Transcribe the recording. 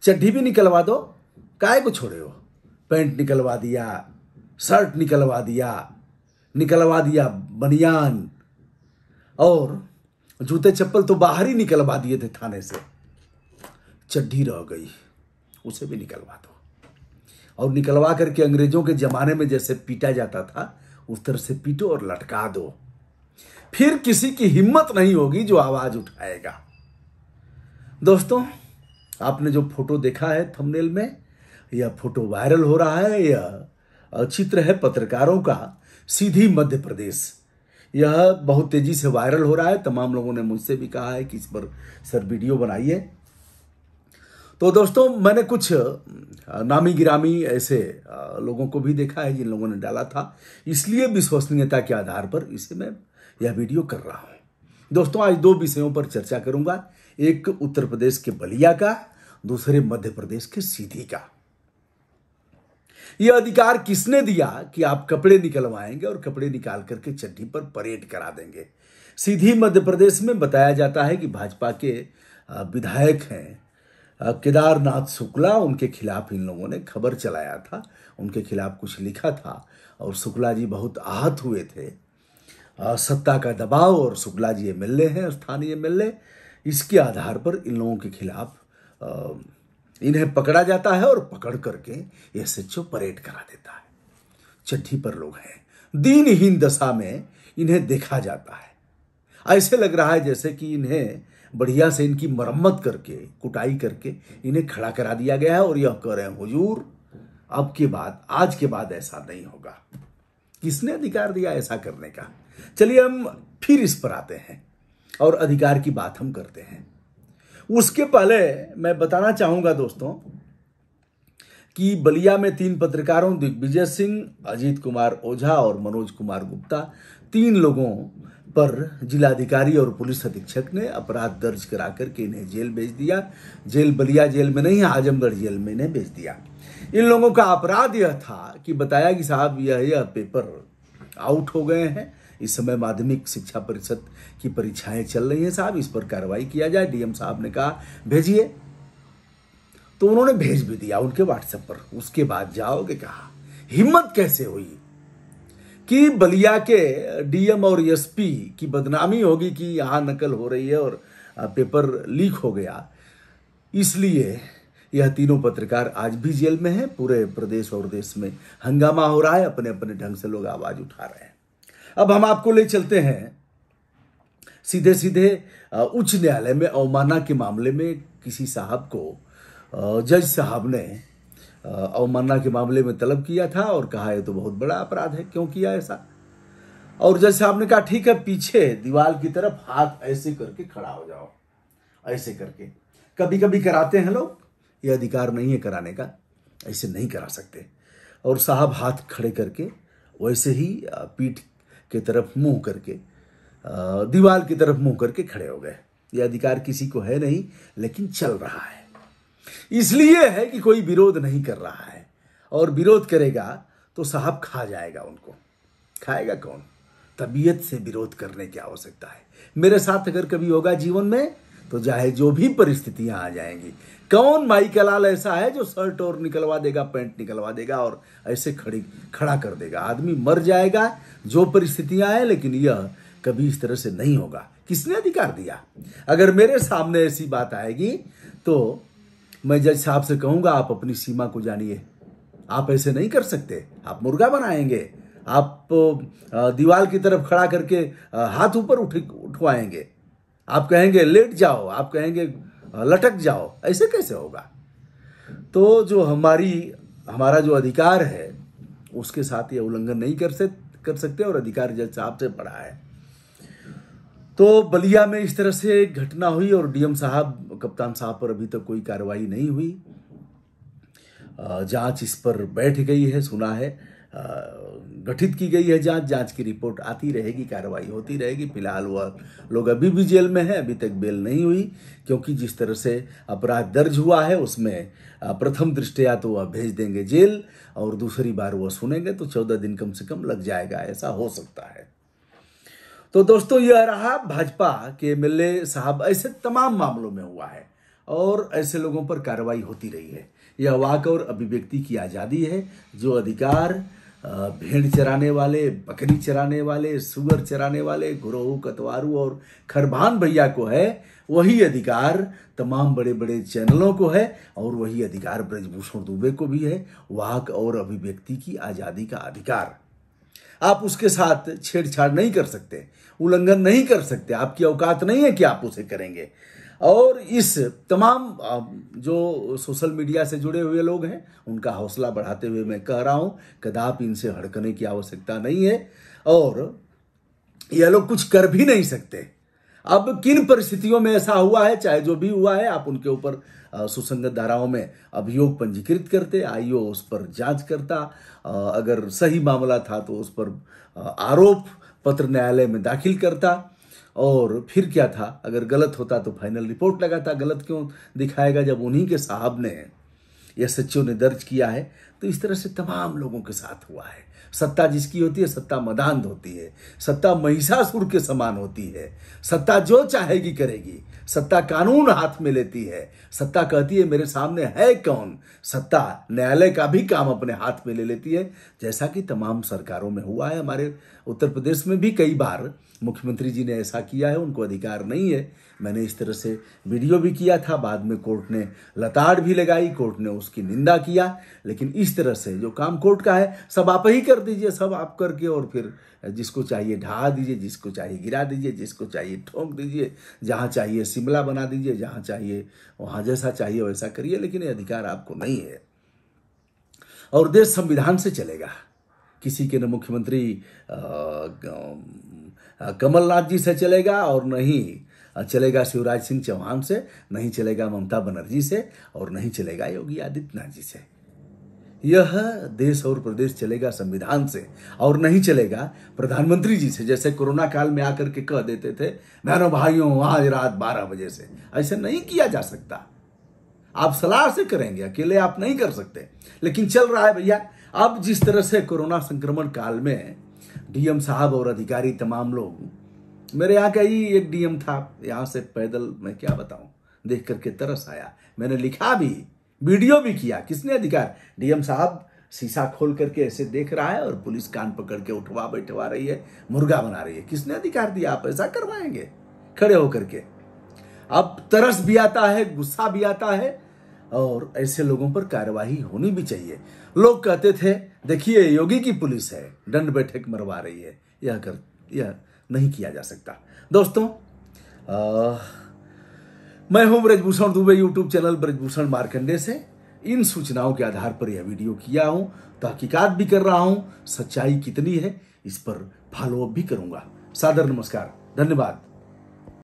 चड्ढी भी निकलवा दो, काहे को छोड़े हो। पैंट निकलवा दिया, शर्ट निकलवा दिया बनियान, और जूते चप्पल तो बाहर ही निकलवा दिए थे थाने से। चड्ढी रह गई, उसे भी निकलवा दो, और निकलवा करके अंग्रेजों के जमाने में जैसे पीटा जाता था उस तरह से पीटो और लटका दो। फिर किसी की हिम्मत नहीं होगी जो आवाज उठाएगा। दोस्तों, आपने जो फोटो देखा है थंबनेल में, यह फोटो वायरल हो रहा है। यह चित्र है पत्रकारों का, सीधी मध्य प्रदेश। यह बहुत तेजी से वायरल हो रहा है। तमाम लोगों ने मुझसे भी कहा है कि इस पर सर वीडियो बनाइए। तो दोस्तों, मैंने कुछ नामी गिरामी ऐसे लोगों को भी देखा है जिन लोगों ने डाला था, इसलिए विश्वसनीयता के आधार पर इसे मैं यह वीडियो कर रहा हूं। दोस्तों, आज दो विषयों पर चर्चा करूंगा, एक उत्तर प्रदेश के बलिया का, दूसरे मध्य प्रदेश के सीधी का। यह अधिकार किसने दिया कि आप कपड़े निकलवाएंगे और कपड़े निकाल करके चड्ढी पर परेड करा देंगे। सीधी मध्य प्रदेश में बताया जाता है कि भाजपा के विधायक हैं केदारनाथ शुक्ला, उनके खिलाफ इन लोगों ने खबर चलाया था, उनके खिलाफ कुछ लिखा था और शुक्ला जी बहुत आहत हुए थे। सत्ता का दबाव, और शुक्ला जी एमएलए हैं, स्थानीय एमएलए, इसके आधार पर इन लोगों के खिलाफ इन्हें पकड़ा जाता है और पकड़ करके एसएचओ परेड करा देता है। चड्ढी पर लोग हैं, दीनहीन दशा में इन्हें देखा जाता है। ऐसे लग रहा है जैसे कि इन्हें बढ़िया से इनकी मरम्मत करके, कुटाई करके इन्हें खड़ा करा दिया गया है और यह कह रहे हैं हुजूर अब के बाद, आज के बाद ऐसा नहीं होगा। किसने अधिकार दिया ऐसा करने का? चलिए हम फिर इस पर आते हैं और अधिकार की बात हम करते हैं। उसके पहले मैं बताना चाहूंगा दोस्तों कि बलिया में 3 पत्रकारों दिग्विजय सिंह, अजीत कुमार ओझा और मनोज कुमार गुप्ता, 3 लोगों पर जिलाधिकारी और पुलिस अधीक्षक ने अपराध दर्ज करा करके इन्हें जेल भेज दिया। जेल बलिया जेल में नहीं, आजमगढ़ जेल में इन्हें भेज दिया। इन लोगों का अपराध यह था कि बताया कि साहब यह पेपर आउट हो गए हैं, इस समय माध्यमिक शिक्षा परिषद की परीक्षाएं चल रही हैं साहब, इस पर कार्रवाई किया जाए। डीएम साहब ने कहा भेजिए, तो उन्होंने भेज भी दिया उनके व्हाट्सएप पर। उसके बाद जाओगे कहा, हिम्मत कैसे हुई कि बलिया के डीएम और एसपी की बदनामी होगी कि यहां नकल हो रही है और पेपर लीक हो गया। इसलिए यह तीनों पत्रकार आज भी जेल में हैं। पूरे प्रदेश और देश में हंगामा हो रहा है, अपने अपने ढंग से लोग आवाज उठा रहे हैं। अब हम आपको ले चलते हैं सीधे सीधे उच्च न्यायालय में। अवमानना के मामले में किसी साहब को जज साहब ने अवमानना के मामले में तलब किया था और कहा यह तो बहुत बड़ा अपराध है, क्यों किया ऐसा। और जज साहब ने कहा ठीक है, पीछे दीवार की तरफ हाथ ऐसे करके खड़ा हो जाओ, ऐसे करके। कभी कभी कराते हैं लोग, यह अधिकार नहीं है कराने का, ऐसे नहीं करा सकते। और साहब हाथ खड़े करके वैसे ही पीठ की तरफ मुंह करके, दीवार की तरफ मुंह करके खड़े हो गए। यह अधिकार किसी को है नहीं, लेकिन चल रहा है। इसलिए है कि कोई विरोध नहीं कर रहा है, और विरोध करेगा तो साहब खा जाएगा उनको। खाएगा कौन? तबीयत से विरोध करने की आवश्यकता है। मेरे साथ अगर कभी होगा जीवन में तो चाहे जो भी परिस्थितियां आ जाएंगी, कौन माई का लाल ऐसा है जो शर्ट और निकलवा देगा, पैंट निकलवा देगा और ऐसे खड़ा कर देगा? आदमी मर जाएगा जो परिस्थितियां आए, लेकिन यह कभी इस तरह से नहीं होगा। किसने अधिकार दिया? अगर मेरे सामने ऐसी बात आएगी तो मैं जज साहब से कहूंगा आप अपनी सीमा को जानिए, आप ऐसे नहीं कर सकते। आप मुर्गा बनाएंगे, आप दीवार की तरफ खड़ा करके हाथ ऊपर उठवाएंगे, आप कहेंगे लेट जाओ, आप कहेंगे लटक जाओ, ऐसे कैसे होगा? तो जो हमारा जो अधिकार है उसके साथ ये उल्लंघन नहीं कर सकते, और अधिकार जज साहब से पड़ा है। तो बलिया में इस तरह से एक घटना हुई और डीएम साहब, कप्तान साहब पर अभी तक कोई कार्रवाई नहीं हुई। जांच इस पर बैठ गई है, सुना है, गठित की गई है जांच की रिपोर्ट आती रहेगी, कार्रवाई होती रहेगी। फिलहाल वह लोग अभी भी जेल में हैं, अभी तक बेल नहीं हुई, क्योंकि जिस तरह से अपराध दर्ज हुआ है उसमें प्रथम दृष्टया तो वह भेज देंगे जेल, और दूसरी बार वह सुनेंगे तो 14 दिन कम से कम लग जाएगा, ऐसा हो सकता है। तो दोस्तों, यह रहा भाजपा के एमएलए साहब। ऐसे तमाम मामलों में हुआ है, और ऐसे लोगों पर कार्रवाई होती रही है। यह वाक और अभिव्यक्ति की आज़ादी है। जो अधिकार भेड़ चराने वाले, बकरी चराने वाले, सुअर चराने वाले, गुरोह, कतवारू और खरभान भैया को है, वही अधिकार तमाम बड़े बड़े चैनलों को है और वही अधिकार ब्रजभूषण दुबे को भी है। वाक और अभिव्यक्ति की आज़ादी का अधिकार, आप उसके साथ छेड़छाड़ नहीं कर सकते, उल्लंघन नहीं कर सकते, आपकी औकात नहीं है कि आप उसे करेंगे। और इस तमाम जो सोशल मीडिया से जुड़े हुए लोग हैं, उनका हौसला बढ़ाते हुए मैं कह रहा हूं, कदापि इनसे हड़कने की आवश्यकता नहीं है और यह लोग कुछ कर भी नहीं सकते। अब किन परिस्थितियों में ऐसा हुआ है, चाहे जो भी हुआ है, आप उनके ऊपर सुसंगत धाराओं में अभियोग पंजीकृत करते, आईओ उस पर जांच करता, अगर सही मामला था तो उस पर आरोप पत्र न्यायालय में दाखिल करता और फिर क्या था, अगर गलत होता तो फाइनल रिपोर्ट लगाता। गलत क्यों दिखाएगा जब उन्हीं के साहब ने, एसएचओ ने दर्ज किया है। तो इस तरह से तमाम लोगों के साथ हुआ है। सत्ता जिसकी होती है, सत्ता मदांध होती है, सत्ता महिषासुर के समान होती है, सत्ता जो चाहेगी करेगी, सत्ता कानून हाथ में लेती है, सत्ता कहती है मेरे सामने है कौन, सत्ता न्यायालय का भी काम अपने हाथ में ले लेती है, जैसा कि तमाम सरकारों में हुआ है। हमारे उत्तर प्रदेश में भी कई बार मुख्यमंत्री जी ने ऐसा किया है, उनको अधिकार नहीं है। मैंने इस तरह से वीडियो भी किया था, बाद में कोर्ट ने लताड़ भी लगाई, कोर्ट ने उसकी निंदा किया। लेकिन इस तरह से जो काम कोर्ट का है सब आप ही कर दीजिए, सब आप करके और फिर जिसको चाहिए ढहा दीजिए, जिसको चाहिए गिरा दीजिए, जिसको चाहिए ठोक दीजिए, जहाँ चाहिए शिमला बना दीजिए, जहाँ चाहिए वहाँ जैसा चाहिए वैसा करिए। लेकिन ये अधिकार आपको नहीं है और देश संविधान से चलेगा। किसी के न मुख्यमंत्री कमलनाथ जी से चलेगा और नहीं चलेगा शिवराज सिंह चौहान से, नहीं चलेगा ममता बनर्जी से और नहीं चलेगा योगी आदित्यनाथ जी से। यह देश और प्रदेश चलेगा संविधान से और नहीं चलेगा प्रधानमंत्री जी से। जैसे कोरोना काल में आकर के कह देते थे बहनों भाइयों आज रात 12 बजे से, ऐसे नहीं किया जा सकता। आप सलाह से करेंगे, अकेले आप नहीं कर सकते। लेकिन चल रहा है भैया। अब जिस तरह से कोरोना संक्रमण काल में डीएम साहब और अधिकारी तमाम लोग, मेरे यहाँ का ही एक डीएम था, यहाँ से पैदल, मैं क्या बताऊं, देख करके तरस आया। मैंने लिखा भी, वीडियो भी किया। किसने अधिकार, डीएम साहब शीशा खोल करके ऐसे देख रहा है और पुलिस कान पकड़ के उठवा बैठवा रही है, मुर्गा बना रही है। किसने अधिकार दिया, आप ऐसा करवाएंगे खड़े होकर के? अब तरस भी आता है, गुस्सा भी आता है और ऐसे लोगों पर कार्यवाही होनी भी चाहिए। लोग कहते थे देखिए योगी की पुलिस है, दंड बैठक मरवा रही है, यह नहीं किया जा सकता। दोस्तों मैं हूं ब्रजभूषण दुबे, यूट्यूब चैनल ब्रजभूषण मार्कंडे से इन सूचनाओं के आधार पर यह वीडियो किया हूं, तहकीकात भी कर रहा हूं, सच्चाई कितनी है इस पर फॉलोअप भी करूंगा। सादर नमस्कार, धन्यवाद।